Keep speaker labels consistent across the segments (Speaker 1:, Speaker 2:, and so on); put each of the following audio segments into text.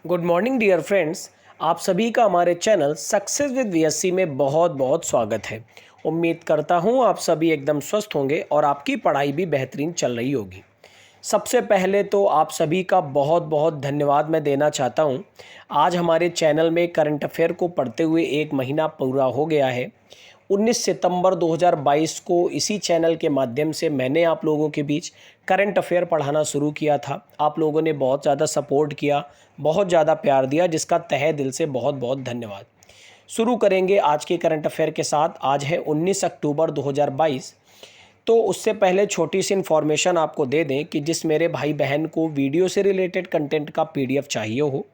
Speaker 1: Good morning dear friends. आप सभी का हमारे चैनल सक्सेस विद वीएससी में बहुत बहुत स्वागत है। उम्मीद करता हूँ आप सभी एकदम स्वस्थ होंगे और आपकी पढ़ाई भी बेहतरीन चल रही होगी। सबसे पहले तो आप सभी का बहुत बहुत धन्यवाद मैं देना चाहता हूँ। आज हमारे चैनल में करंट अफेयर को पढ़ते हुए एक महीना पूरा हो गया है। 19 सितंबर 2022 को इसी चैनल के माध्यम से मैंने आप लोगों के बीच करंट अफेयर पढ़ाना शुरू किया था। आप लोगों ने बहुत ज़्यादा सपोर्ट किया, बहुत ज़्यादा प्यार दिया, जिसका तहे दिल से बहुत बहुत धन्यवाद। शुरू करेंगे आज के करंट अफेयर के साथ। आज है 19 अक्टूबर 2022। तो उससे पहले छोटी सी इन्फॉर्मेशन आपको दे दें कि जिस मेरे भाई बहन को वीडियो से रिलेटेड कंटेंट का पीडीएफ चाहिए हो,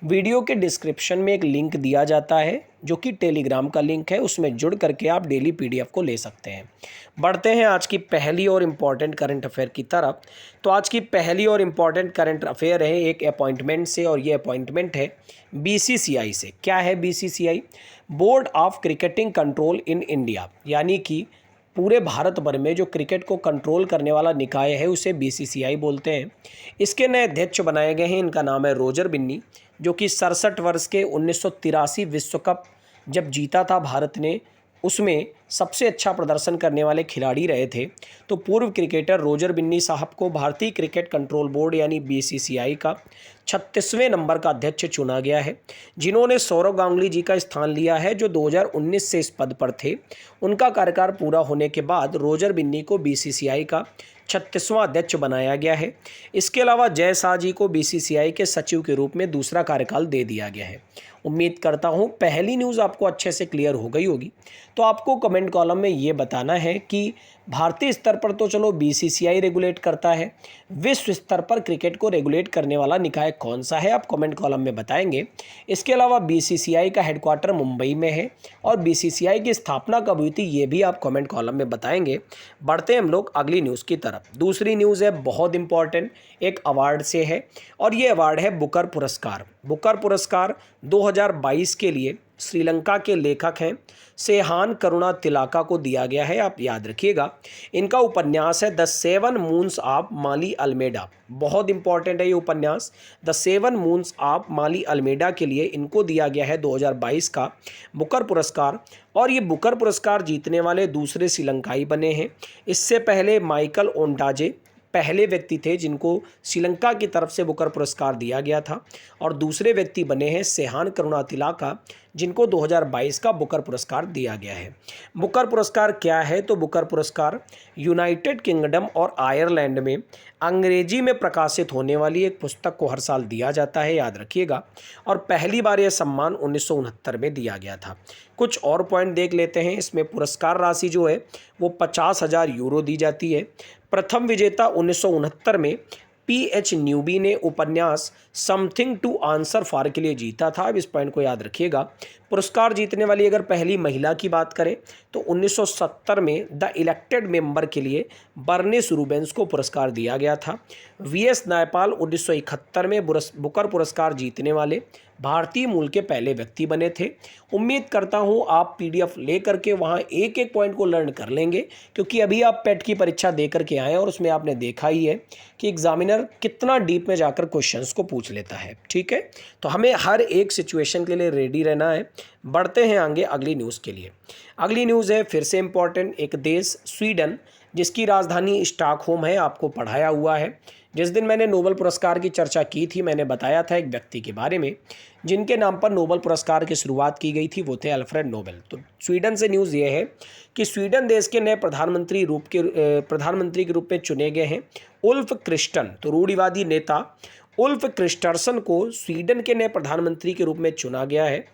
Speaker 1: वीडियो के डिस्क्रिप्शन में एक लिंक दिया जाता है जो कि टेलीग्राम का लिंक है। उसमें जुड़ करके आप डेली पीडीएफ को ले सकते हैं। बढ़ते हैं आज की पहली और इम्पॉर्टेंट करंट अफेयर की तरफ। तो आज की पहली और इम्पॉर्टेंट करंट अफेयर है एक अपॉइंटमेंट से, और ये अपॉइंटमेंट है बीसीसीआई से। क्या है BCCI? Board of cricketing control in India, यानी कि पूरे भारत भर में जो क्रिकेट को कंट्रोल करने वाला निकाय है उसे बीसीसीआई बोलते हैं। इसके नए अध्यक्ष बनाए गए हैं, इनका नाम है रोजर बिन्नी, जो कि 67 वर्ष के 1983 विश्व कप जब जीता था भारत ने, उसमें सबसे अच्छा प्रदर्शन करने वाले खिलाड़ी रहे थे। तो पूर्व क्रिकेटर रोजर बिन्नी साहब को भारतीय क्रिकेट कंट्रोल बोर्ड यानी बीसीसीआई का 36वें नंबर का अध्यक्ष चुना गया है, जिन्होंने सौरव गांगुली जी का स्थान लिया है जो 2019 से इस पद पर थे। उनका कार्यकाल पूरा होने के बाद रोजर बिन्नी को बीसीसीआई का 36वां अध्यक्ष बनाया गया है। इसके अलावा जय शाह जी को बीसीसीआई के सचिव के रूप में दूसरा कार्यकाल दे दिया गया है। उम्मीद करता हूं पहली न्यूज़ आपको अच्छे से क्लियर हो गई होगी। तो आपको कमेंट कॉलम में ये बताना है कि भारतीय स्तर पर तो चलो बीसीसीआई रेगुलेट करता है, विश्व स्तर पर क्रिकेट को रेगुलेट करने वाला निकाय कौन सा है, आप कमेंट कॉलम में बताएंगे। इसके अलावा बीसीसीआई का हेडक्वार्टर मुंबई में है और बीसीसीआई की स्थापना कब हुई थी ये भी आप कमेंट कॉलम में बताएंगे। बढ़ते हैं हम लोग अगली न्यूज़ की तरफ। दूसरी न्यूज़ है बहुत इंपॉर्टेंट, एक अवार्ड से है, और ये अवार्ड है बुकर पुरस्कार। बुकर पुरस्कार 2022 के लिए श्रीलंका के लेखक हैं सेहान करुणा तिलाका को दिया गया है। आप याद रखिएगा, इनका उपन्यास है The Seven Moons of Maali Almeida. बहुत इंपॉर्टेंट है ये उपन्यास। The Seven Moons of Maali Almeida के लिए इनको दिया गया है 2022 का बुकर पुरस्कार, और ये बुकर पुरस्कार जीतने वाले दूसरे श्रीलंकाई बने हैं। इससे पहले माइकल ओंडाजे पहले व्यक्ति थे जिनको श्रीलंका की तरफ से बुकर पुरस्कार दिया गया था, और दूसरे व्यक्ति बने हैं सेहान करुणा तिलाका, जिनको 2022 का बुकर पुरस्कार दिया गया है। बुकर पुरस्कार क्या है? तो बुकर पुरस्कार यूनाइटेड किंगडम और आयरलैंड में अंग्रेजी में प्रकाशित होने वाली एक पुस्तक को हर साल दिया जाता है, याद रखिएगा। और पहली बार यह सम्मान 1969 में दिया गया था। कुछ और पॉइंट देख लेते हैं। इसमें पुरस्कार राशि जो है वो 50,000 यूरो दी जाती है। प्रथम विजेता 1969 में पीएच न्यूबी ने उपन्यास समथिंग टू आंसर फॉर के लिए जीता था। अब इस पॉइंट को याद रखिएगा। पुरस्कार जीतने वाली अगर पहली महिला की बात करें तो 1970 में द इलेक्टेड मेंबर के लिए बर्निस रूबेंस को पुरस्कार दिया गया था। वीएस नायपाल 1971 में बुकर पुरस्कार जीतने वाले भारतीय मूल के पहले व्यक्ति बने थे। उम्मीद करता हूं आप पीडीएफ ले करके वहां एक एक पॉइंट को लर्न कर लेंगे, क्योंकि अभी आप पेट की परीक्षा दे करके आए और उसमें आपने देखा ही है कि एग्जामिनर कितना डीप में जाकर क्वेश्चंस को पूछ लेता है। ठीक है, तो हमें हर एक सिचुएशन के लिए रेडी रहना है। बढ़ते हैं आगे अगली न्यूज़ के लिए। अगली न्यूज़ है फिर से इम्पॉर्टेंट, एक देश स्वीडन जिसकी राजधानी स्टॉकहोम है। आपको पढ़ाया हुआ है। जिस दिन मैंने नोबेल पुरस्कार की चर्चा की थी, मैंने बताया था एक व्यक्ति के बारे में जिनके नाम पर नोबेल पुरस्कार की शुरुआत की गई थी, वो थे अल्फ्रेड नोबेल। तो स्वीडन से न्यूज़ ये है कि स्वीडन देश के नए प्रधानमंत्री के रूप में चुने गए हैं उल्फ क्रिस्टन। तो रूढ़िवादी नेता उल्फ क्रिस्टर्सन को स्वीडन के नए प्रधानमंत्री के रूप में चुना गया है।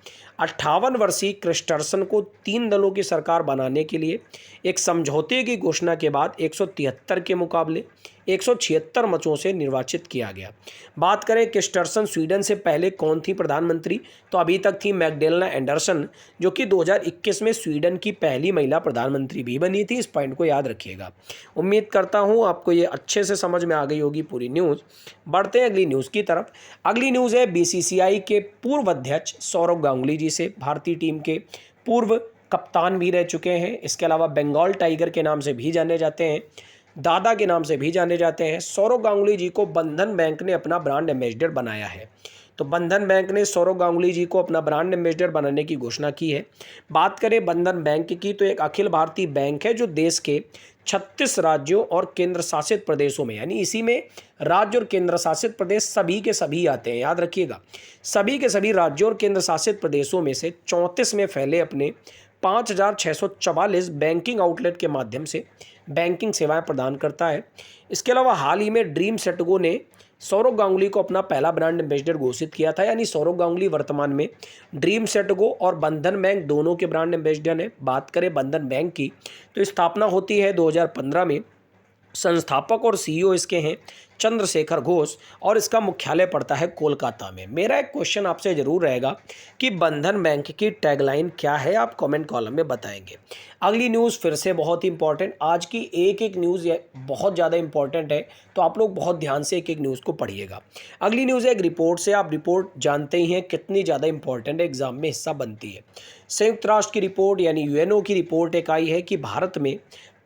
Speaker 1: 58 वर्षीय क्रिस्टर्सन को 3 दलों की सरकार बनाने के लिए एक समझौते की घोषणा के बाद 173 के मुकाबले 176 मतों से निर्वाचित किया गया। बात करें क्रिस्टर्सन स्वीडन से पहले कौन थी प्रधानमंत्री, तो अभी तक थी मैगडेलेना एंडरसन, जो कि 2021 में स्वीडन की पहली महिला प्रधानमंत्री भी बनी थी। इस पॉइंट को याद रखिएगा। उम्मीद करता हूँ आपको ये अच्छे से समझ में आ गई होगी पूरी न्यूज़। बढ़ते हैं अगली न्यूज़ की तरफ। अगली न्यूज़ है बीसीसीआई के पूर्व अध्यक्ष सौरव गांगुली जी से। भारतीय टीम के पूर्व कप्तान भी रह चुके हैं। इसके अलावा बंगाल टाइगर के नाम से भी जाने जाते हैं, दादा के नाम से भी जाने जाते हैं। सौरव गांगुली जी को बंधन बैंक ने अपना ब्रांड एम्बेसडर बनाया है। तो बंधन बैंक ने सौरव गांगुली जी को अपना ब्रांड एम्बेसडर बनाने की घोषणा की है। बात करें बंधन बैंक की तो एक अखिल भारतीय बैंक है जो देश के 36 राज्यों और केंद्र शासित प्रदेशों में, यानी इसी में राज्य और केंद्र शासित प्रदेश सभी के सभी आते हैं, याद रखिएगा, सभी के सभी राज्यों और केंद्र शासित प्रदेशों में से 34 में फैले अपने 5,644 बैंकिंग आउटलेट के माध्यम से बैंकिंग सेवाएं प्रदान करता है। इसके अलावा हाल ही में ड्रीम सेटगो ने सौरव गांगुली को अपना पहला ब्रांड एम्बेसडर घोषित किया था, यानी सौरव गांगुली वर्तमान में ड्रीम सेटगो और बंधन बैंक दोनों के ब्रांड एम्बेसडर हैं। बात करें बंधन बैंक की तो स्थापना होती है 2015 में। संस्थापक और सीईओ इसके हैं चंद्रशेखर घोष और इसका मुख्यालय पड़ता है कोलकाता में। मेरा एक क्वेश्चन आपसे जरूर रहेगा कि बंधन बैंक की टैगलाइन क्या है, आप कमेंट कॉलम में बताएंगे। अगली न्यूज़ फिर से बहुत ही इंपॉर्टेंट, आज की एक एक न्यूज़ बहुत ज़्यादा इंपॉर्टेंट है, तो आप लोग बहुत ध्यान से एक एक न्यूज़ को पढ़िएगा। अगली न्यूज़ है एक रिपोर्ट से। आप रिपोर्ट जानते ही हैं कितनी ज़्यादा इंपॉर्टेंट है, एग्जाम में हिस्सा बनती है। संयुक्त राष्ट्र की रिपोर्ट यानी यूएनओ की रिपोर्ट एक आई है कि भारत में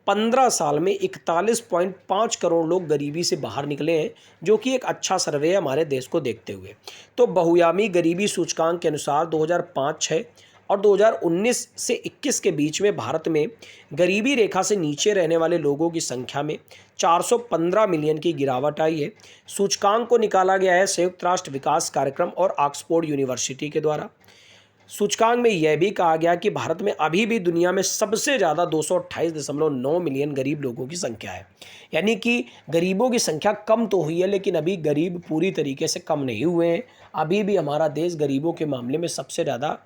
Speaker 1: 15 साल में 41.5 करोड़ लोग गरीबी से बाहर निकले हैं, जो कि एक अच्छा सर्वे है हमारे देश को देखते हुए। तो बहुआयामी गरीबी सूचकांक के अनुसार 2005-06 और 2019 से 21 के बीच में भारत में गरीबी रेखा से नीचे रहने वाले लोगों की संख्या में 415 मिलियन की गिरावट आई है। सूचकांक को निकाला गया है संयुक्त राष्ट्र विकास कार्यक्रम और ऑक्सफोर्ड यूनिवर्सिटी के द्वारा। सूचकांक में यह भी कहा गया कि भारत में अभी भी दुनिया में सबसे ज़्यादा 228.9 मिलियन गरीब लोगों की संख्या है, यानी कि गरीबों की संख्या कम तो हुई है लेकिन अभी गरीब पूरी तरीके से कम नहीं हुए हैं। अभी भी हमारा देश गरीबों के मामले में सबसे ज़्यादा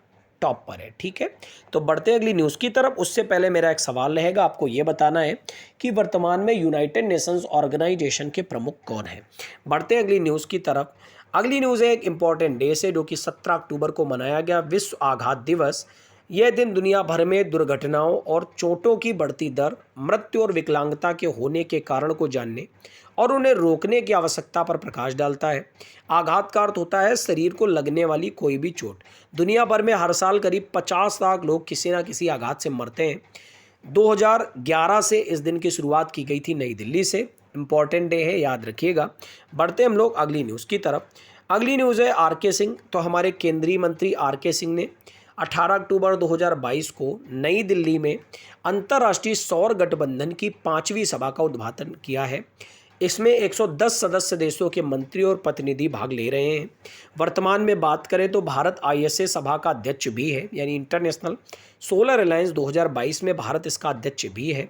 Speaker 1: टॉप पर है। ठीक है, तो बढ़ते हैं अगली न्यूज़ की तरफ। उससे पहले मेरा एक सवाल रहेगा, आपको ये बताना है कि वर्तमान में यूनाइटेड नेशंस ऑर्गेनाइजेशन के प्रमुख कौन हैं। बढ़ते हैं अगली न्यूज़ की तरफ। अगली न्यूज़ है एक इम्पॉर्टेंट डे से जो कि 17 अक्टूबर को मनाया गया, विश्व आघात दिवस। यह दिन दुनिया भर में दुर्घटनाओं और चोटों की बढ़ती दर, मृत्यु और विकलांगता के होने के कारण को जानने और उन्हें रोकने की आवश्यकता पर प्रकाश डालता है। आघात का अर्थ होता है शरीर को लगने वाली कोई भी चोट। दुनिया भर में हर साल करीब 50 लाख लोग किसी न किसी आघात से मरते हैं। 2011 से इस दिन की शुरुआत की गई थी नई दिल्ली से। इम्पॉर्टेंट डे है, याद रखिएगा। बढ़ते हम लोग अगली न्यूज़ की तरफ। अगली न्यूज़ है आर.के. सिंह। तो हमारे केंद्रीय मंत्री आर.के. सिंह ने 18 अक्टूबर 2022 को नई दिल्ली में अंतर्राष्ट्रीय सौर गठबंधन की 5वीं सभा का उद्घाटन किया है। इसमें 110 सदस्य देशों के मंत्री और प्रतिनिधि भाग ले रहे हैं। वर्तमान में बात करें तो भारत आईएसए सभा का अध्यक्ष भी है, यानी इंटरनेशनल सोलर अलायंस 2022 में भारत इसका अध्यक्ष भी है।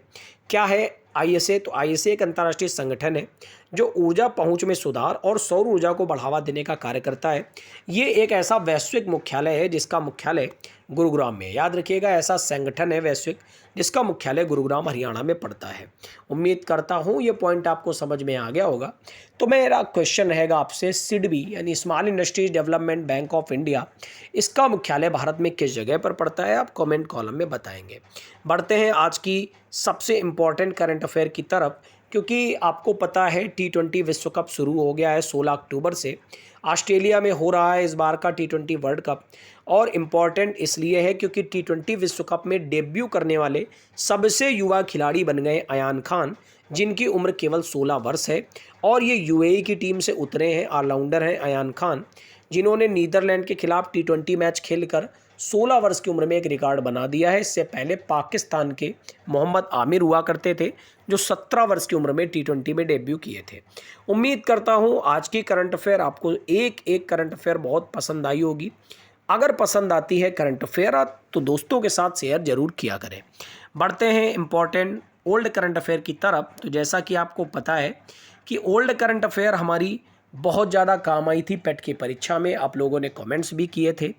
Speaker 1: क्या है आईएसए? तो आईएसए एक अंतर्राष्ट्रीय संगठन है जो ऊर्जा पहुंच में सुधार और सौर ऊर्जा को बढ़ावा देने का कार्य करता है। ये एक ऐसा वैश्विक मुख्यालय है जिसका मुख्यालय गुरुग्राम में, याद रखिएगा, ऐसा संगठन है वैश्विक जिसका मुख्यालय गुरुग्राम हरियाणा में पड़ता है। उम्मीद करता हूँ ये पॉइंट आपको समझ में आ गया होगा। तो मेरा क्वेश्चन रहेगा आपसे, सिडबी यानी small industries development bank of India, इसका मुख्यालय भारत में किस जगह पर पड़ता है, आप कमेंट कॉलम में बताएंगे। बढ़ते हैं आज की सबसे इम्पॉर्टेंट करंट अफेयर की तरफ, क्योंकि आपको पता है T20 विश्व कप शुरू हो गया है 16 अक्टूबर से। ऑस्ट्रेलिया में हो रहा है इस बार का T20 वर्ल्ड कप, और इम्पॉर्टेंट इसलिए है क्योंकि T20 विश्व कप में डेब्यू करने वाले सबसे युवा खिलाड़ी बन गए अयान खान, जिनकी उम्र केवल 16 वर्ष है, और ये यूएई की टीम से उतरे हैं। ऑलराउंडर हैं अयान खान, जिन्होंने नीदरलैंड के खिलाफ T20 मैच खेलकर 16 वर्ष की उम्र में एक रिकॉर्ड बना दिया है। इससे पहले पाकिस्तान के मोहम्मद आमिर हुआ करते थे जो 17 वर्ष की उम्र में T20 में डेब्यू किए थे। उम्मीद करता हूँ आज की करंट अफेयर आपको एक एक करंट अफेयर बहुत पसंद आई होगी। अगर पसंद आती है करंट अफेयर तो दोस्तों के साथ शेयर जरूर किया करें। बढ़ते हैं इम्पॉर्टेंट ओल्ड करंट अफेयर की तरफ। तो जैसा कि आपको पता है कि ओल्ड करंट अफेयर हमारी बहुत ज़्यादा काम आई थी पेट की परीक्षा में, आप लोगों ने कमेंट्स भी किए थे।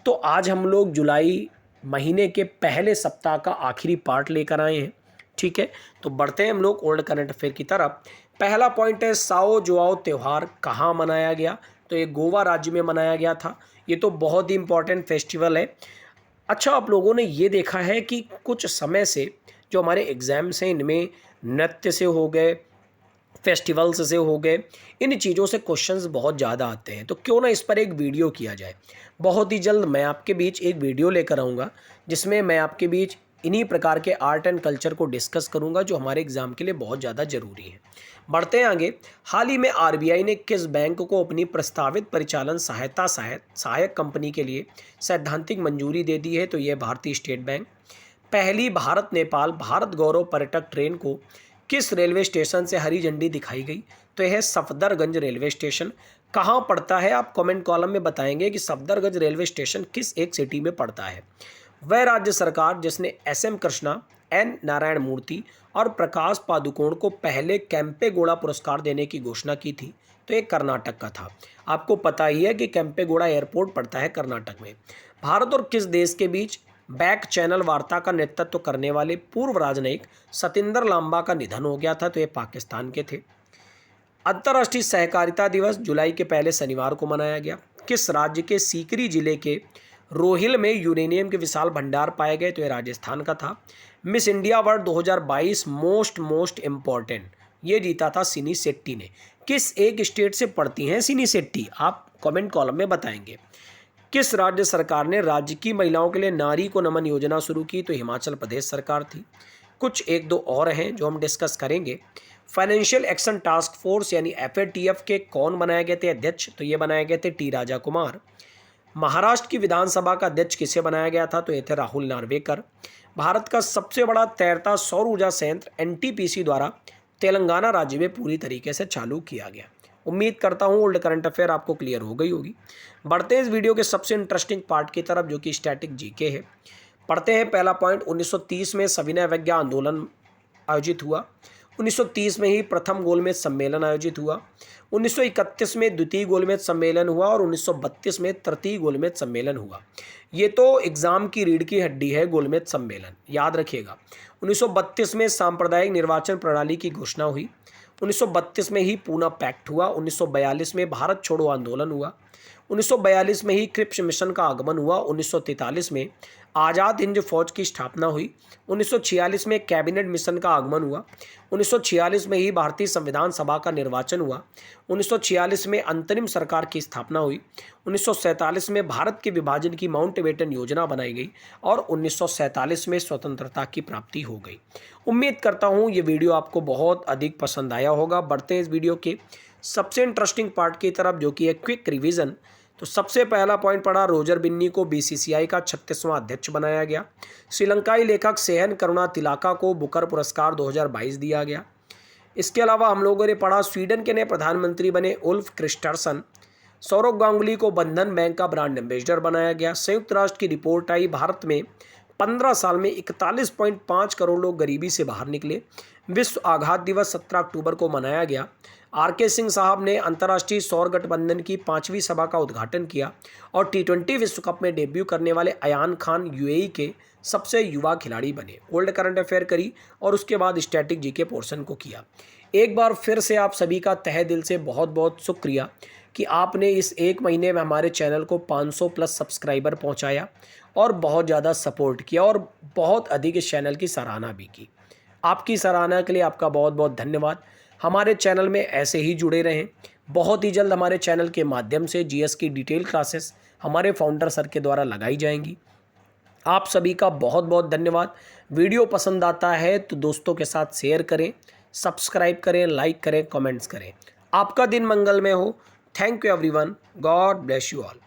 Speaker 1: तो आज हम लोग जुलाई महीने के पहले सप्ताह का आखिरी पार्ट लेकर आए हैं। ठीक है, तो बढ़ते हैं हम लोग ओल्ड करंट अफेयर की तरफ। पहला पॉइंट है साओ जोआओ त्यौहार कहाँ मनाया गया? तो ये गोवा राज्य में मनाया गया था। ये तो बहुत ही इंपॉर्टेंट फेस्टिवल है। अच्छा, आप लोगों ने ये देखा है कि कुछ समय से जो हमारे एग्ज़ाम्स हैं इनमें नृत्य से हो गए, फेस्टिवल्स से हो गए, इन चीज़ों से क्वेश्चंस बहुत ज़्यादा आते हैं। तो क्यों ना इस पर एक वीडियो किया जाए। बहुत ही जल्द मैं आपके बीच एक वीडियो लेकर आऊँगा जिसमें मैं आपके बीच इन्हीं प्रकार के आर्ट एंड कल्चर को डिस्कस करूंगा जो हमारे एग्जाम के लिए बहुत ज़्यादा जरूरी है। बढ़ते हैं आगे। हाल ही में आरबीआई ने किस बैंक को अपनी प्रस्तावित परिचालन सहायक कंपनी के लिए सैद्धांतिक मंजूरी दे दी है? तो यह भारतीय स्टेट बैंक। पहली भारत नेपाल भारत गौरव पर्यटक ट्रेन को किस रेलवे स्टेशन से हरी झंडी दिखाई गई? तो यह सफदरगंज रेलवे स्टेशन। कहाँ पड़ता है? आप कमेंट कॉलम में बताएंगे कि सफदरगंज रेलवे स्टेशन किस एक सिटी में पड़ता है। वह राज्य सरकार जिसने एसएम कृष्णा, एन नारायण मूर्ति और प्रकाश पादुकोण को पहले कैंपेगौड़ा पुरस्कार देने की घोषणा की थी? तो ये कर्नाटक का था। आपको पता ही है कि कैंपेगौड़ा एयरपोर्ट पड़ता है कर्नाटक में। भारत और किस देश के बीच बैक चैनल वार्ता का नेतृत्व करने वाले पूर्व राजनयिक सतिंदर लांबा का निधन हो गया था? तो ये पाकिस्तान के थे। अंतर्राष्ट्रीय सहकारिता दिवस जुलाई के पहले शनिवार को मनाया गया। किस राज्य के सीकरी जिले के रोहिल में यूरेनियम के विशाल भंडार पाए गए? तो ये राजस्थान का था। Miss India world 2022 most important ये जीता था सिनी शेट्टी ने। किस एक स्टेट से पढ़ती हैं सिनी शेट्टी? आप कमेंट कॉलम में बताएंगे। किस राज्य सरकार ने राज्य की महिलाओं के लिए नारी को नमन योजना शुरू की? तो हिमाचल प्रदेश सरकार थी। कुछ एक दो और हैं जो हम डिस्कस करेंगे। फाइनेंशियल एक्शन टास्क फोर्स यानी FATF के कौन बनाए गए थे अध्यक्ष? तो ये बनाए गए थे टी राजा कुमार। महाराष्ट्र की विधानसभा का अध्यक्ष किसे बनाया गया था? तो ये थे राहुल नार्वेकर। भारत का सबसे बड़ा तैरता सौर ऊर्जा संयंत्र NTPC द्वारा तेलंगाना राज्य में पूरी तरीके से चालू किया गया। उम्मीद करता हूँ ओल्ड करंट अफेयर आपको क्लियर हो गई होगी। बढ़ते हैं इस वीडियो के सबसे इंटरेस्टिंग पार्ट की तरफ जो कि स्टैटिक जीके है। पढ़ते हैं पहला पॉइंट। 1930 में सविनय अवज्ञा आंदोलन आयोजित हुआ। 1930 में ही प्रथम गोलमेज सम्मेलन आयोजित हुआ। 1931 में द्वितीय गोलमेज सम्मेलन हुआ और 1932 में तृतीय गोलमेज सम्मेलन हुआ। ये तो एग्जाम की रीढ़ की हड्डी है गोलमेज सम्मेलन, याद रखिएगा। 1932 में सांप्रदायिक निर्वाचन प्रणाली की घोषणा हुई। 1932 में ही पूना पैक्ट हुआ। 1942 में भारत छोड़ो आंदोलन हुआ। 1942 में ही क्रिप्स मिशन का आगमन हुआ। 1943 में आज़ाद हिंद फौज की स्थापना हुई। 1946 में कैबिनेट मिशन का आगमन हुआ। 1946 में ही भारतीय संविधान सभा का निर्वाचन हुआ। 1946 में अंतरिम सरकार की स्थापना हुई। 1947 में भारत के विभाजन की माउंटबेटन योजना बनाई गई और 1947 में स्वतंत्रता की प्राप्ति हो गई। उम्मीद करता हूँ ये वीडियो आपको बहुत अधिक पसंद आया होगा। बढ़ते हैं इस वीडियो के सबसे इंटरेस्टिंग पार्ट की तरफ जो कि है क्विक रिवीजन। तो सबसे पहला पॉइंट पड़ा, रोजर बिन्नी को BCCI का 36वां अध्यक्ष बनाया गया। श्रीलंकाई लेखक सेहन करुणा तिलाका को बुकर पुरस्कार 2022 दिया गया। इसके अलावा हम लोगों ने पढ़ा, स्वीडन के नए प्रधानमंत्री बने उल्फ क्रिस्टर्सन। सौरव गांगुली को बंधन बैंक का ब्रांड एम्बेसडर बनाया गया। संयुक्त राष्ट्र की रिपोर्ट आई, भारत में 15 साल में 41.5 करोड़ लोग गरीबी से बाहर निकले। विश्व आघात दिवस 17 अक्टूबर को मनाया गया। RK सिंह साहब ने अंतर्राष्ट्रीय सौर गठबंधन की 5वीं सभा का उद्घाटन किया और T20 विश्व कप में डेब्यू करने वाले अयान खान UAE के सबसे युवा खिलाड़ी बने। ओल्ड करंट अफेयर करी और उसके बाद स्टैटिक जीके पोर्शन को किया। एक बार फिर से आप सभी का तहे दिल से बहुत बहुत शुक्रिया कि आपने इस एक महीने में हमारे चैनल को 500 प्लस सब्सक्राइबर पहुंचाया और बहुत ज़्यादा सपोर्ट किया और बहुत अधिक इस चैनल की सराहना भी की। आपकी सराहना के लिए आपका बहुत बहुत धन्यवाद। हमारे चैनल में ऐसे ही जुड़े रहें। बहुत ही जल्द हमारे चैनल के माध्यम से GS की डिटेल क्लासेस हमारे फाउंडर सर के द्वारा लगाई जाएंगी। आप सभी का बहुत बहुत धन्यवाद। वीडियो पसंद आता है तो दोस्तों के साथ शेयर करें, सब्सक्राइब करें, लाइक करें, कमेंट्स करें। आपका दिन मंगलमय हो। Thank you everyone. God bless you all.